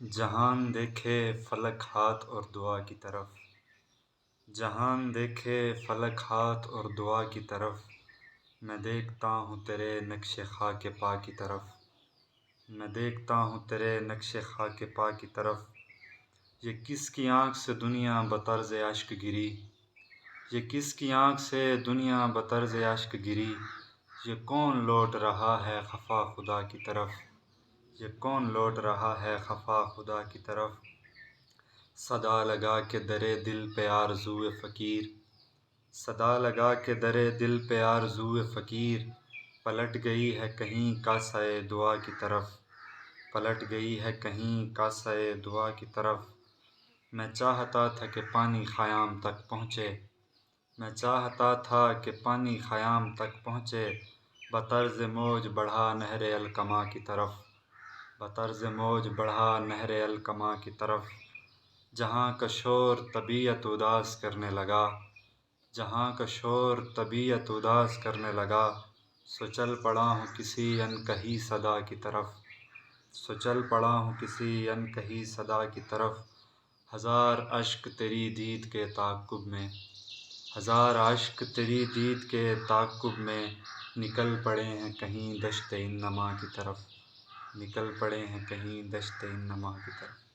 جہان دیکھے فلک ہاتھ اور دعا کی طرف، جہان دیکھے فلک ہاتھ اور دعا کی طرف، میں دیکھتا ہوں تیرے نقش خاک پا کی طرف، میں دیکھتا ہوں تیرے نقش خاک پا کی طرف۔ یہ کس کی آنکھ سے دنیا بطرز اشک گری، یہ کس کی آنکھ سے دنیا بطرز اشک گری، یہ کون لوٹ رہا ہے خفا خدا کی طرف، یہ کون لوٹ رہا ہے خفا خدا کی طرف۔ صدا لگا کے در دل پہ آرزوئے فقیر، صدا لگا کے در دل پہ آرزوئے فقیر، پلٹ گئی ہے کہیں کاسہ دعا کی طرف، پلٹ گئی ہے کہیں کاسہ دعا کی طرف۔ میں چاہتا تھا کہ پانی خیام تک پہنچے، میں چاہتا تھا کہ پانی خیام تک پہنچے، بطرز موج بڑھا نہر الکماں کی طرف، بطرز موج بڑھا نہر الکماں کی طرف۔ جہاں کا شور طبیعت اداس کرنے لگا، جہاں کا شور طبیعت اداس کرنے لگا، سو چل پڑا ہوں کسی انکہی صدا کی طرف، سو چل پڑا ہوں کسی انکہی صدا کی طرف۔ ہزار اشک تیری دید کے تعاقب میں، ہزار اشک تیری دید کے تعاقب میں، نکل پڑے ہیں کہیں دشت انما کی طرف، نکل پڑے ہیں کہیں دشت انما کی طرف۔